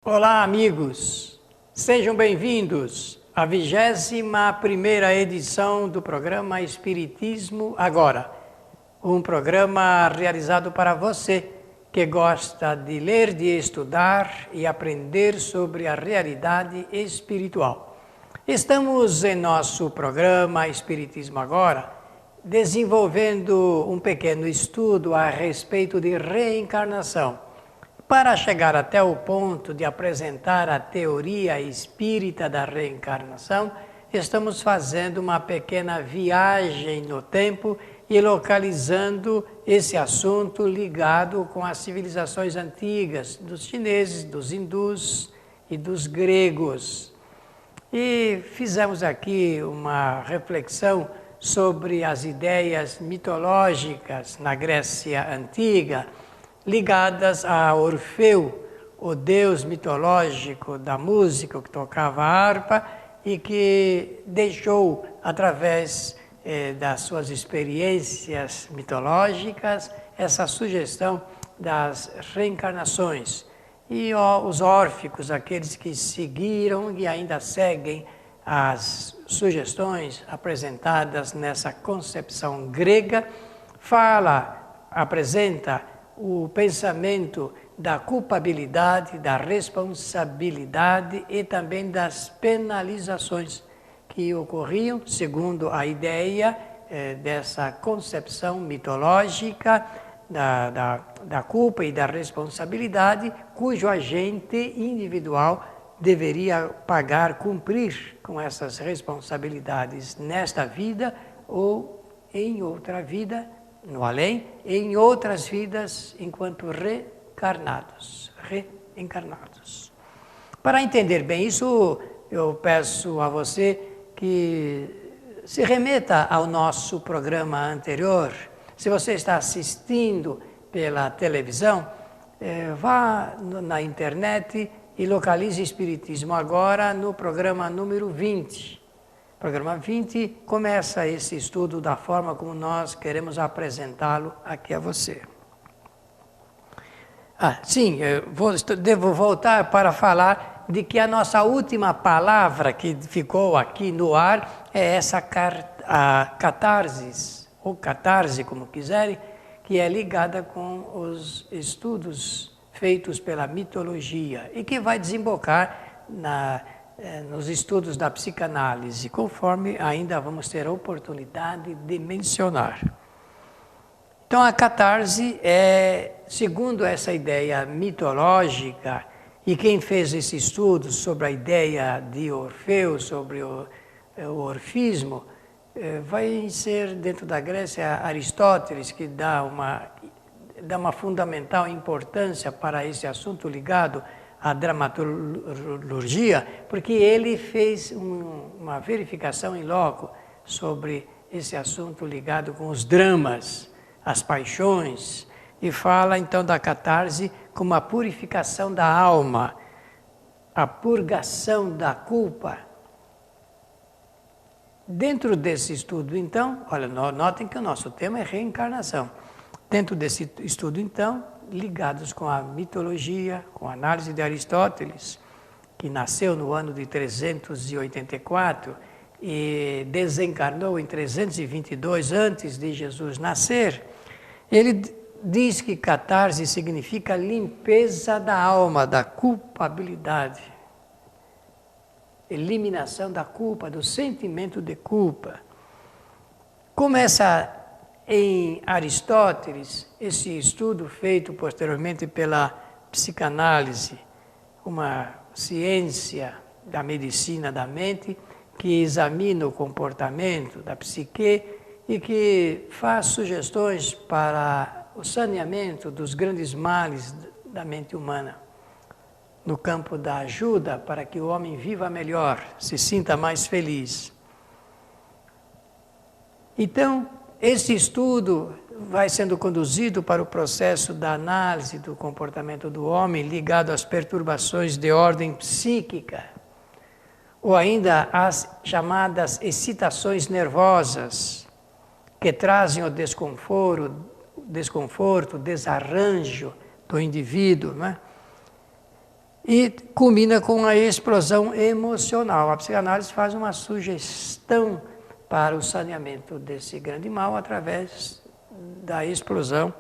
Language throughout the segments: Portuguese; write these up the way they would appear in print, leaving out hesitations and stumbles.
Olá, amigos! Sejam bem-vindos à 21ª edição do programa Espiritismo Agora, um programa realizado para você que gosta de ler, de estudar e aprender sobre a realidade espiritual. Estamos em nosso programa Espiritismo Agora desenvolvendo um pequeno estudo a respeito de reencarnação, para chegar até o ponto de apresentar a teoria espírita da reencarnação. Estamos fazendo uma pequena viagem no tempo e localizando esse assunto ligado com as civilizações antigas, dos chineses, dos hindus e dos gregos. E fizemos aqui uma reflexão sobre as ideias mitológicas na Grécia Antiga, ligadas a Orfeu, o deus mitológico da música, que tocava a harpa e que deixou, através das suas experiências mitológicas, essa sugestão das reencarnações. E os órficos, aqueles que seguiram e ainda seguem as sugestões apresentadas nessa concepção grega, apresenta o pensamento da culpabilidade, da responsabilidade e também das penalizações que ocorriam, segundo a ideia dessa concepção mitológica da culpa e da responsabilidade, cujo agente individual deveria pagar, cumprir com essas responsabilidades nesta vida ou em outra vida, no além, em outras vidas, enquanto reencarnados. Para entender bem isso, eu peço a você que se remeta ao nosso programa anterior. Se você está assistindo pela televisão, vá na internet e localize Espiritismo Agora no programa número 20. O programa 20 começa esse estudo da forma como nós queremos apresentá-lo aqui a você. Sim, devo voltar para falar de que a nossa última palavra que ficou aqui no ar é essa catarse, ou catarse, como quiserem, que é ligada com os estudos feitos pela mitologia e que vai desembocar nos estudos da psicanálise, conforme ainda vamos ter a oportunidade de mencionar. Então, a catarse segundo essa ideia mitológica, e quem fez esse estudo sobre a ideia de Orfeu, sobre o orfismo, vai ser, dentro da Grécia, Aristóteles, que dá uma fundamental importância para esse assunto ligado à dramaturgia, porque ele fez uma verificação in loco sobre esse assunto ligado com os dramas, as paixões, e fala então da catarse como a purificação da alma, a purgação da culpa. Dentro desse estudo, então, olha, notem que o nosso tema é reencarnação. Dentro desse estudo, então, ligados com a mitologia, com a análise de Aristóteles, que nasceu no ano de 384 e desencarnou em 322 antes de Jesus nascer, ele diz que catarse significa limpeza da alma, da culpabilidade, eliminação da culpa, do sentimento de culpa. Começa em Aristóteles esse estudo feito posteriormente pela psicanálise, uma ciência da medicina da mente que examina o comportamento da psique e que faz sugestões para o saneamento dos grandes males da mente humana, no campo da ajuda para que o homem viva melhor, se sinta mais feliz. Então, esse estudo vai sendo conduzido para o processo da análise do comportamento do homem ligado às perturbações de ordem psíquica, ou ainda às chamadas excitações nervosas, que trazem o desconforto, desarranjo do indivíduo, não é? e culmina com a explosão emocional. A psicanálise faz uma sugestão para o saneamento desse grande mal através da explosão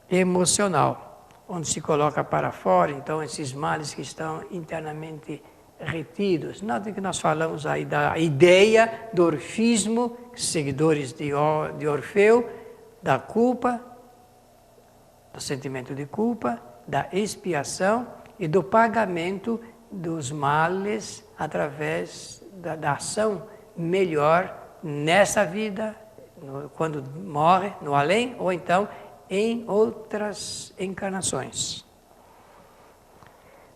emocional, onde se coloca para fora, então, esses males que estão internamente retidos. Notem que nós falamos aí da ideia do orfismo, seguidores de Orfeu, da culpa, do sentimento de culpa, da expiação e do pagamento dos males através da ação melhor nessa vida, quando morre, no além, ou então em outras encarnações.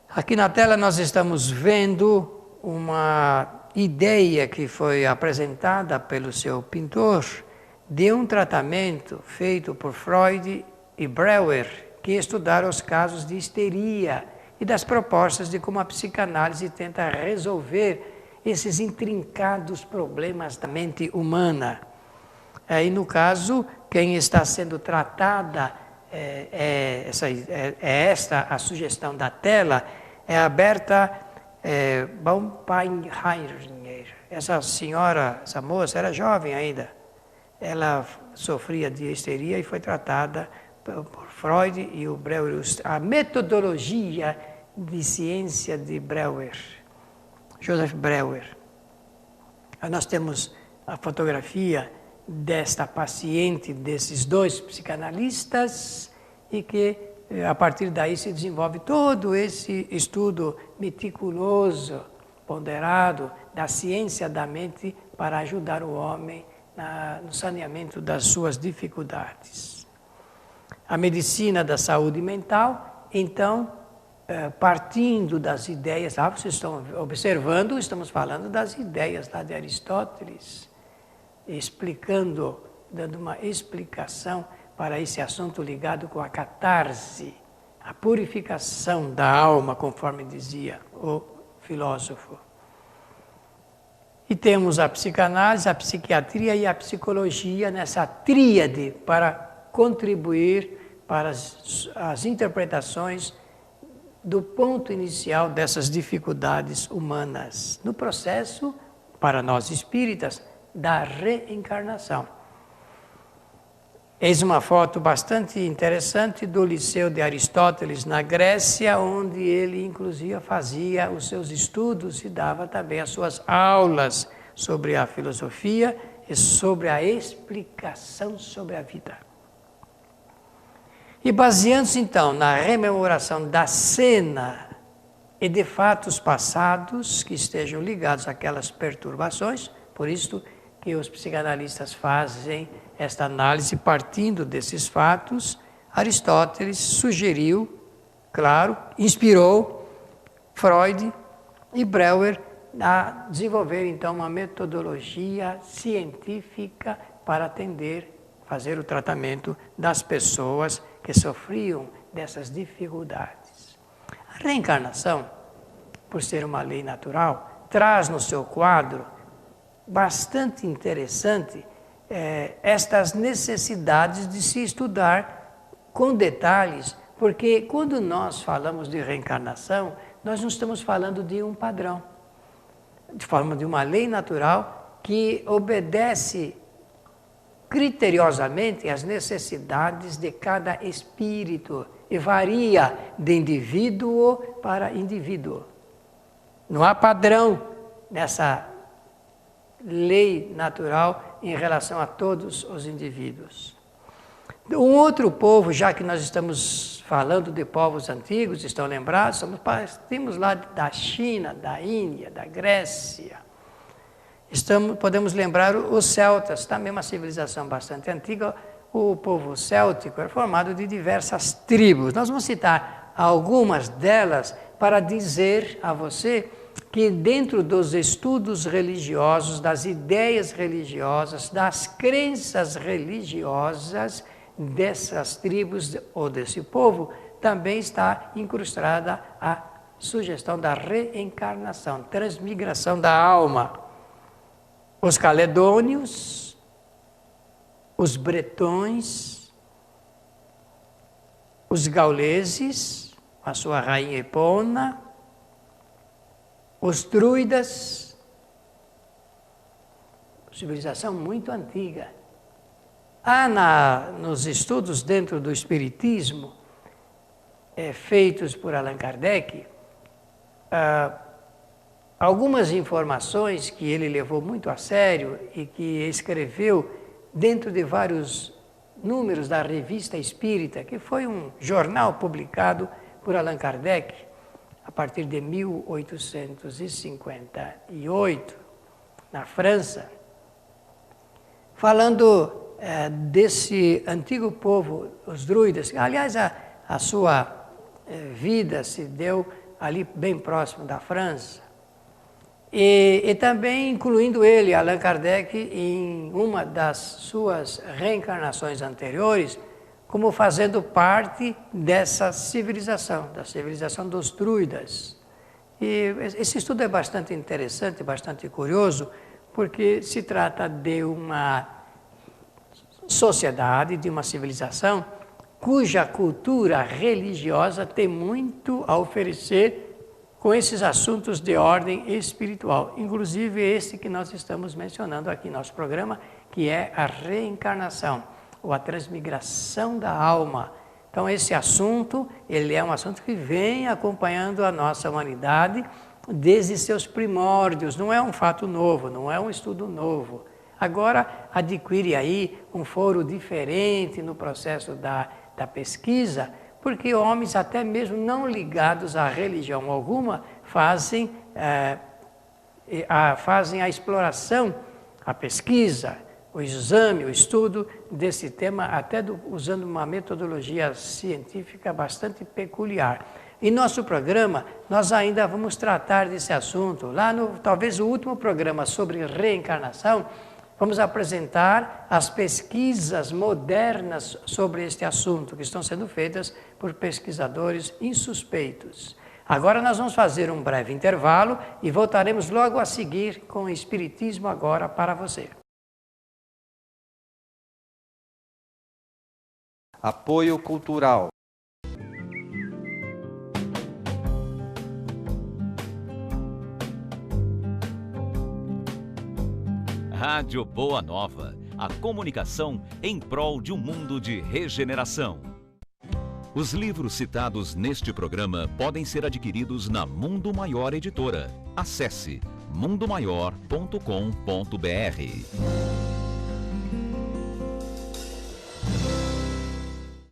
Aqui na tela nós estamos vendo uma ideia que foi apresentada pelo seu pintor de um tratamento feito por Freud e Breuer, que estudaram os casos de histeria e das propostas de como a psicanálise tenta resolver esses intrincados problemas da mente humana. E no caso, quem está sendo tratada esta a sugestão da tela, é a Berta Baumpeiner. Essa senhora, essa moça, era jovem ainda. Ela sofria de histeria e foi tratada por Freud e o Breuer. A metodologia de ciência de Breuer, Joseph Breuer. Nós temos a fotografia desta paciente, desses dois psicanalistas, e que a partir daí se desenvolve todo esse estudo meticuloso, ponderado, da ciência da mente para ajudar o homem no saneamento das suas dificuldades. A medicina da saúde mental, então, partindo das ideias, vocês estão observando, estamos falando das ideias lá de Aristóteles, explicando, dando uma explicação para esse assunto ligado com a catarse, a purificação da alma, conforme dizia o filósofo. E temos a psicanálise, a psiquiatria e a psicologia nessa tríade para contribuir para as interpretações do ponto inicial dessas dificuldades humanas, no processo, para nós espíritas, da reencarnação. Eis uma foto bastante interessante do Liceu de Aristóteles, na Grécia, onde ele, inclusive, fazia os seus estudos e dava também as suas aulas sobre a filosofia e sobre a explicação sobre a vida. E baseando-se, então, na rememoração da cena e de fatos passados que estejam ligados àquelas perturbações, por isso que os psicanalistas fazem esta análise partindo desses fatos, Aristóteles sugeriu, claro, inspirou Freud e Breuer a desenvolver então uma metodologia científica para fazer o tratamento das pessoas que sofriam dessas dificuldades. A reencarnação, por ser uma lei natural, traz no seu quadro bastante interessante estas necessidades de se estudar com detalhes, porque quando nós falamos de reencarnação, nós não estamos falando de um padrão, de forma de uma lei natural que obedece criteriosamente às necessidades de cada espírito e varia de indivíduo para indivíduo. Não há padrão nessa lei natural em relação a todos os indivíduos. Um outro povo, já que nós estamos falando de povos antigos, estão lembrados? Temos lá da China, da Índia, da Grécia. Podemos lembrar os celtas, também uma civilização bastante antiga. O povo céltico era formado de diversas tribos. Nós vamos citar algumas delas para dizer a você que dentro dos estudos religiosos, das ideias religiosas, das crenças religiosas dessas tribos ou desse povo, também está incrustada a sugestão da reencarnação, transmigração da alma. Os caledônios, os bretões, os gauleses a sua rainha Epona, os druidas, civilização muito antiga. Há nos estudos dentro do Espiritismo, feitos por Allan Kardec, algumas informações que ele levou muito a sério e que escreveu dentro de vários números da Revista Espírita, que foi um jornal publicado por Allan Kardec a partir de 1858, na França, falando desse antigo povo, os druidas. Aliás, a sua vida se deu ali bem próximo da França. E também incluindo ele, Allan Kardec, em uma das suas reencarnações anteriores, como fazendo parte dessa civilização, da civilização dos druidas. E esse estudo é bastante interessante, bastante curioso, porque se trata de uma sociedade, de uma civilização, cuja cultura religiosa tem muito a oferecer com esses assuntos de ordem espiritual, inclusive esse que nós estamos mencionando aqui no nosso programa, que é a reencarnação, ou a transmigração da alma. Então esse assunto, ele é um assunto que vem acompanhando a nossa humanidade desde seus primórdios, não é um fato novo, não é um estudo novo. Agora adquire aí um foro diferente no processo da pesquisa, porque homens até mesmo não ligados a religião alguma fazem a exploração, a pesquisa, o exame, o estudo desse tema, até usando uma metodologia científica bastante peculiar. Em nosso programa, nós ainda vamos tratar desse assunto. Lá no, talvez o último programa sobre reencarnação, vamos apresentar as pesquisas modernas sobre este assunto, que estão sendo feitas por pesquisadores insuspeitos. Agora nós vamos fazer um breve intervalo e voltaremos logo a seguir com o Espiritismo Agora para você. Apoio Cultural. Rádio Boa Nova, a comunicação em prol de um mundo de regeneração. Os livros citados neste programa podem ser adquiridos na Mundo Maior Editora. Acesse mundomaior.com.br.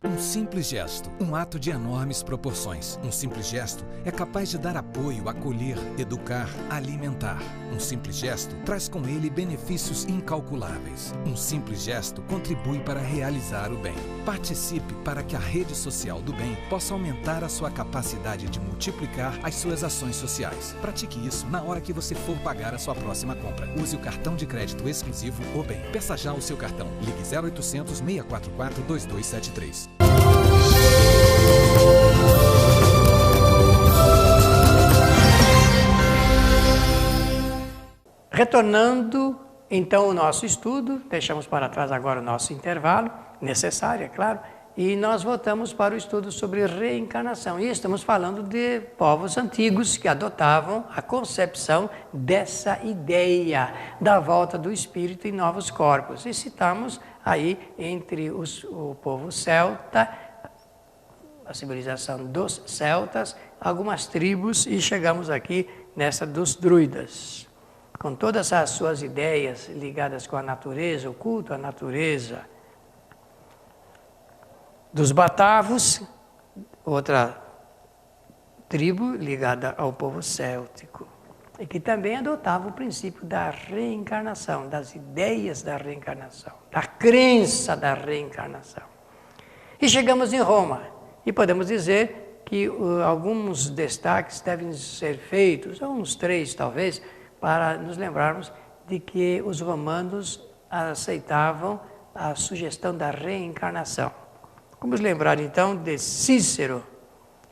Um simples gesto, um ato de enormes proporções. Um simples gesto é capaz de dar apoio, acolher, educar, alimentar. Um simples gesto traz com ele benefícios incalculáveis. Um simples gesto contribui para realizar o bem. Participe para que a rede social do bem possa aumentar a sua capacidade de multiplicar as suas ações sociais. Pratique isso na hora que você for pagar a sua próxima compra. Use o cartão de crédito exclusivo O Bem. Peça já o seu cartão. Ligue 0800 644 2273. Retornando, então, o nosso estudo, deixamos para trás agora o nosso intervalo, necessário, é claro, e nós voltamos para o estudo sobre reencarnação. E estamos falando de povos antigos que adotavam a concepção dessa ideia da volta do espírito em novos corpos. E citamos aí entre o povo celta, a civilização dos celtas, algumas tribos, e chegamos aqui nessa dos druidas. Com todas as suas ideias ligadas com a natureza, o culto à natureza. Dos batavos, outra tribo ligada ao povo céltico, e que também adotava o princípio da reencarnação, das ideias da reencarnação, da crença da reencarnação. E chegamos em Roma, e podemos dizer que alguns destaques devem ser feitos, ou uns 3 talvez, para nos lembrarmos de que os romanos aceitavam a sugestão da reencarnação. Vamos lembrar então de Cícero,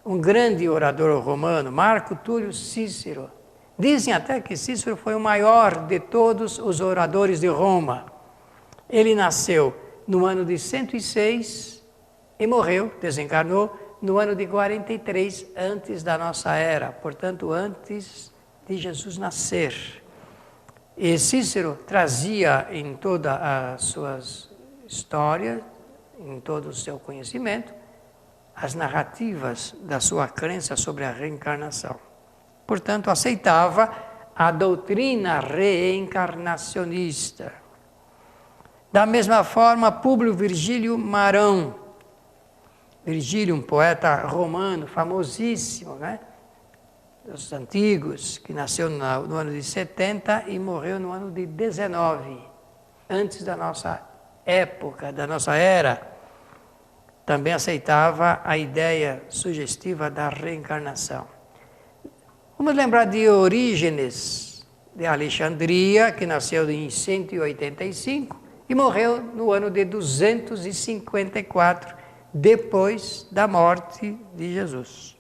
um grande orador romano, Marco Túlio Cícero. Dizem até que Cícero foi o maior de todos os oradores de Roma. Ele nasceu no ano de 106 e morreu, desencarnou, no ano de 43 antes da nossa era, portanto, antes de Jesus nascer. E Cícero trazia em todas as suas histórias, em todo o seu conhecimento, as narrativas da sua crença sobre a reencarnação. Portanto, aceitava a doutrina reencarnacionista. Da mesma forma, Públio Virgílio Marão, Virgílio, um poeta romano famosíssimo, né? Dos antigos, que nasceu no ano de 70 e morreu no ano de 19, antes da nossa época, da nossa era. Também aceitava a ideia sugestiva da reencarnação. Vamos lembrar de Orígenes, de Alexandria, que nasceu em 185 e morreu no ano de 254, depois da morte de Jesus.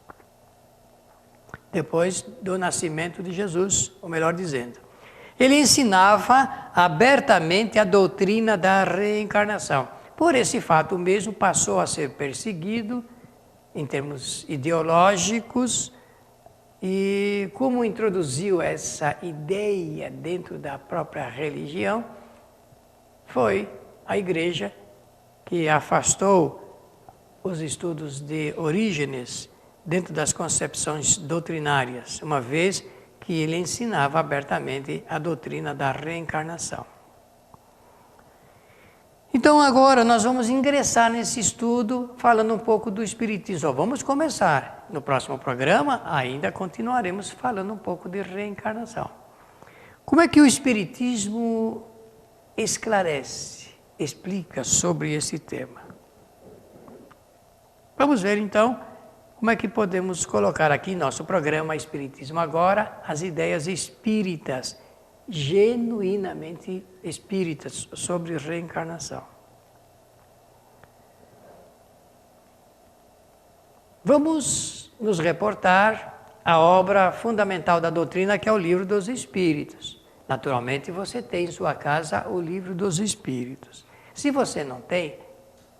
Depois do nascimento de Jesus, ou melhor dizendo. Ele ensinava abertamente a doutrina da reencarnação. Por esse fato mesmo, passou a ser perseguido em termos ideológicos. E como introduziu essa ideia dentro da própria religião, foi a igreja que afastou os estudos de Orígenes dentro das concepções doutrinárias, uma vez que ele ensinava abertamente a doutrina da reencarnação. Então agora nós vamos ingressar nesse estudo falando um pouco do Espiritismo. Vamos começar. No próximo programa ainda continuaremos falando um pouco de reencarnação. Como é que o Espiritismo esclarece, explica sobre esse tema? Vamos ver então como é que podemos colocar aqui em nosso programa Espiritismo Agora as ideias espíritas, genuinamente espíritas, sobre reencarnação. Vamos nos reportar à obra fundamental da doutrina, que é o Livro dos Espíritos. Naturalmente, você tem em sua casa o Livro dos Espíritos. Se você não tem,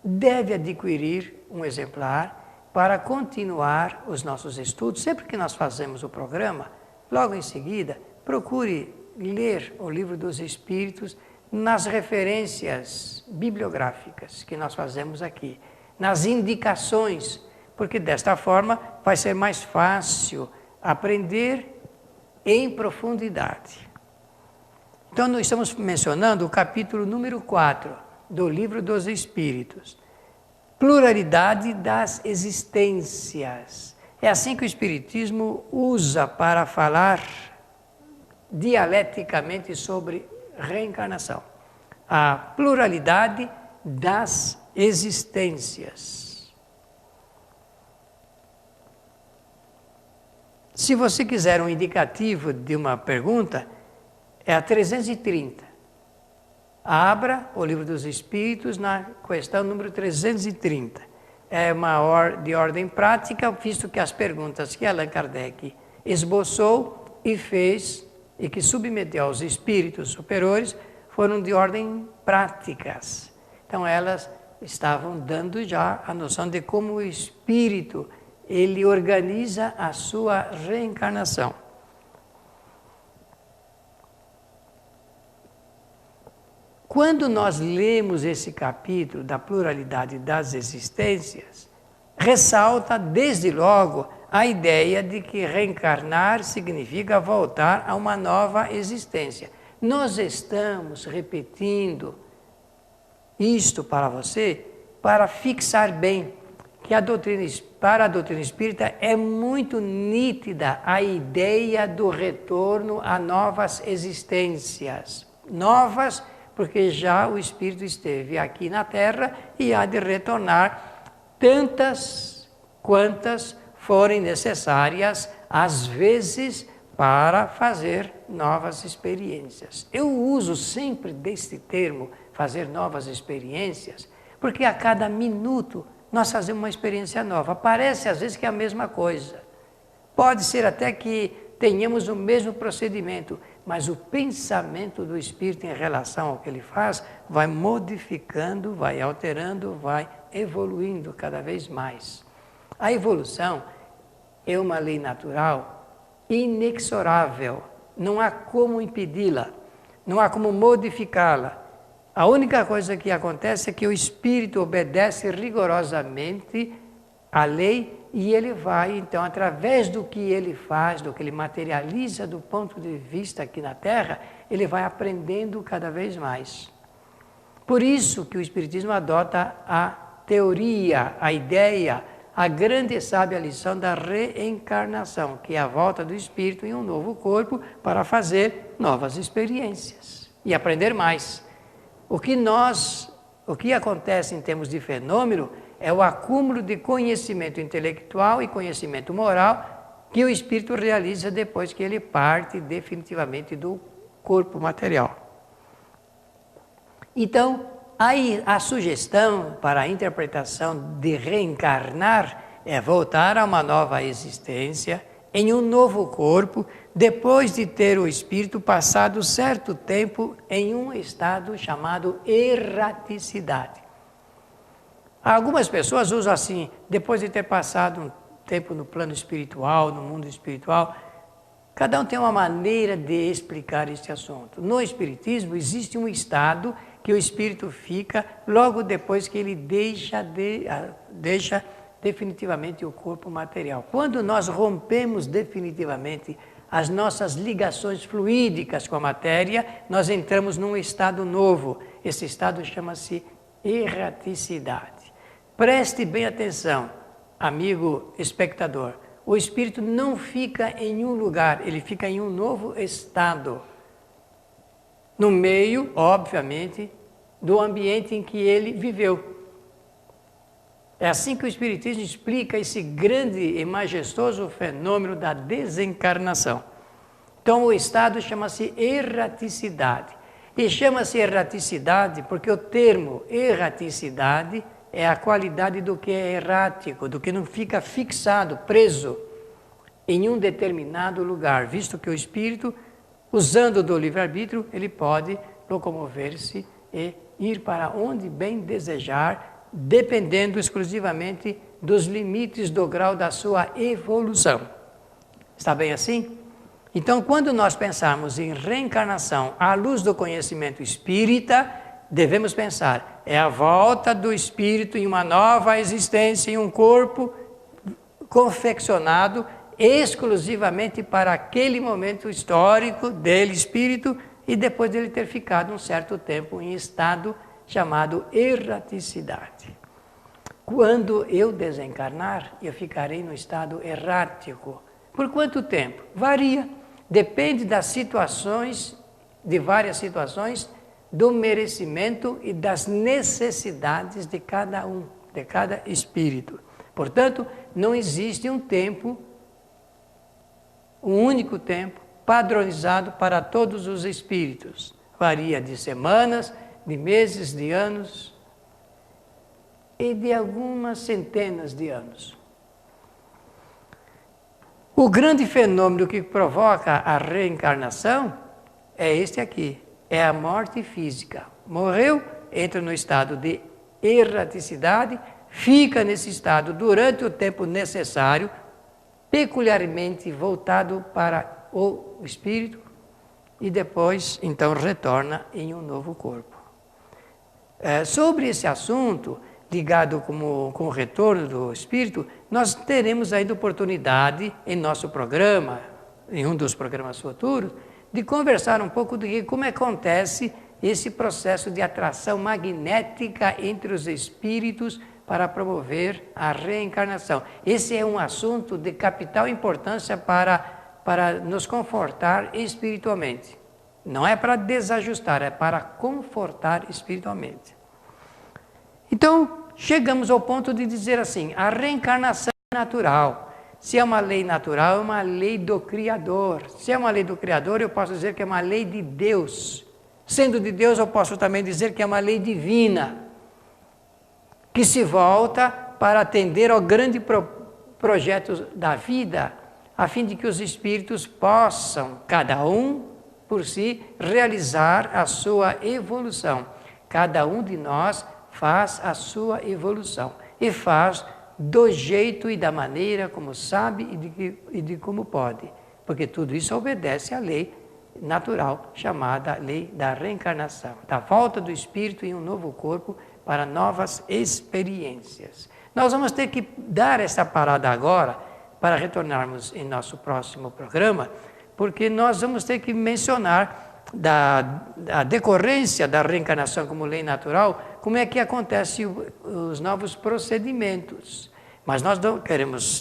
deve adquirir um exemplar para continuar os nossos estudos. Sempre que nós fazemos o programa, logo em seguida, procure ler o Livro dos Espíritos nas referências bibliográficas que nós fazemos aqui, nas indicações, porque desta forma vai ser mais fácil aprender em profundidade. Então, nós estamos mencionando o capítulo número 4 do Livro dos Espíritos. Pluralidade das existências. É assim que o Espiritismo usa para falar dialeticamente sobre reencarnação. A pluralidade das existências. Se você quiser um indicativo de uma pergunta, é a 330. Abra o Livro dos Espíritos na questão número 330. É uma de ordem prática, visto que as perguntas que Allan Kardec esboçou e fez e que submeteu aos espíritos superiores foram de ordem práticas. Então elas estavam dando já a noção de como o espírito ele organiza a sua reencarnação. Quando nós lemos esse capítulo da pluralidade das existências, ressalta desde logo a ideia de que reencarnar significa voltar a uma nova existência. Nós estamos repetindo isto para você para fixar bem que para a doutrina espírita é muito nítida a ideia do retorno a novas existências. Novas porque já o espírito esteve aqui na Terra e há de retornar tantas quantas forem necessárias, às vezes, para fazer novas experiências. Eu uso sempre deste termo, fazer novas experiências, porque a cada minuto nós fazemos uma experiência nova. Parece, às vezes, que é a mesma coisa. Pode ser até que tenhamos o mesmo procedimento, mas o pensamento do espírito em relação ao que ele faz vai modificando, vai alterando, vai evoluindo cada vez mais. A evolução é uma lei natural inexorável. Não há como impedi-la, não há como modificá-la. A única coisa que acontece é que o espírito obedece rigorosamente à lei e ele vai, então, através do que ele faz, do que ele materializa do ponto de vista aqui na Terra, ele vai aprendendo cada vez mais. Por isso que o Espiritismo adota a teoria, a ideia, a grande e sábia lição da reencarnação, que é a volta do espírito em um novo corpo para fazer novas experiências e aprender mais. O que acontece em termos de fenômeno é o acúmulo de conhecimento intelectual e conhecimento moral que o espírito realiza depois que ele parte definitivamente do corpo material. Então, aí a sugestão para a interpretação de reencarnar é voltar a uma nova existência em um novo corpo, depois de ter o espírito passado certo tempo em um estado chamado erraticidade. Algumas pessoas usam assim, depois de ter passado um tempo no plano espiritual, no mundo espiritual. Cada um tem uma maneira de explicar este assunto. No Espiritismo existe um estado que o espírito fica logo depois que ele deixa definitivamente o corpo material. Quando nós rompemos definitivamente as nossas ligações fluídicas com a matéria, nós entramos num estado novo. Esse estado chama-se erraticidade. Preste bem atenção, amigo espectador. O espírito não fica em um lugar, ele fica em um novo estado. No meio, obviamente, do ambiente em que ele viveu. É assim que o Espiritismo explica esse grande e majestoso fenômeno da desencarnação. Então, o estado chama-se erraticidade. E chama-se erraticidade porque o termo erraticidade é a qualidade do que é errático, do que não fica fixado, preso em um determinado lugar, visto que o espírito, usando do livre-arbítrio, ele pode locomover-se e ir para onde bem desejar, dependendo exclusivamente dos limites do grau da sua evolução. Está bem assim? Então, quando nós pensarmos em reencarnação à luz do conhecimento espírita, devemos pensar, é a volta do espírito em uma nova existência, em um corpo confeccionado exclusivamente para aquele momento histórico dele, espírito, e depois dele ter ficado um certo tempo em estado chamado erraticidade. Quando eu desencarnar, eu ficarei no estado errático. Por quanto tempo? Varia. Depende das situações, de várias situações, do merecimento e das necessidades de cada um, de cada espírito. Portanto, não existe um tempo, um único tempo, padronizado para todos os espíritos. Varia de semanas, de meses, de anos e de algumas centenas de anos. O grande fenômeno que provoca a reencarnação é este aqui, é a morte física. Morreu, entra no estado de erraticidade, fica nesse estado durante o tempo necessário, peculiarmente voltado para o espírito, e depois, então, retorna em um novo corpo. Sobre esse assunto, ligado com o retorno do espírito, nós teremos ainda oportunidade em nosso programa, em um dos programas futuros, de conversar um pouco de como acontece esse processo de atração magnética entre os espíritos para promover a reencarnação. Esse é um assunto de capital importância para nos confortar espiritualmente. Não é para desajustar, é para confortar espiritualmente. Então, chegamos ao ponto de dizer assim, a reencarnação é natural. Se é uma lei natural, é uma lei do Criador. Se é uma lei do Criador, eu posso dizer que é uma lei de Deus. Sendo de Deus, eu posso também dizer que é uma lei divina, que se volta para atender ao grande projeto da vida, a fim de que os espíritos possam, cada um por si, realizar a sua evolução. Cada um de nós faz a sua evolução e faz do jeito e da maneira como sabe e de como pode. Porque tudo isso obedece à lei natural, chamada lei da reencarnação, da volta do espírito em um novo corpo para novas experiências. Nós vamos ter que dar essa parada agora para retornarmos em nosso próximo programa, porque nós vamos ter que mencionar da decorrência da reencarnação como lei natural, como é que acontecem os novos procedimentos. Mas nós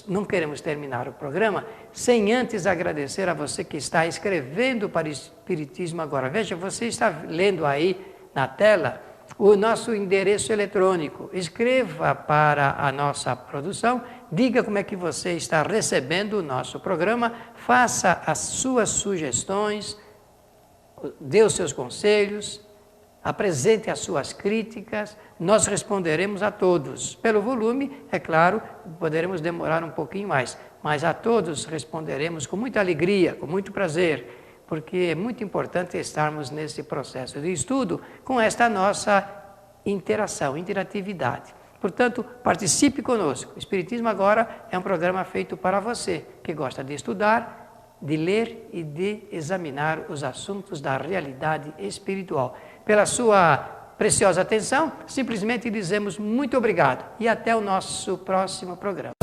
não queremos terminar o programa sem antes agradecer a você que está escrevendo para o Espiritismo Agora. Veja, você está lendo aí na tela o nosso endereço eletrônico. Escreva para a nossa produção, diga como é que você está recebendo o nosso programa, faça as suas sugestões, dê os seus conselhos, apresente as suas críticas, nós responderemos a todos. Pelo volume, é claro, poderemos demorar um pouquinho mais, mas a todos responderemos com muita alegria, com muito prazer, porque é muito importante estarmos nesse processo de estudo com esta nossa interação, interatividade. Portanto, participe conosco. O Espiritismo Agora é um programa feito para você, que gosta de estudar, de ler e de examinar os assuntos da realidade espiritual. Pela sua preciosa atenção, simplesmente dizemos muito obrigado e até o nosso próximo programa.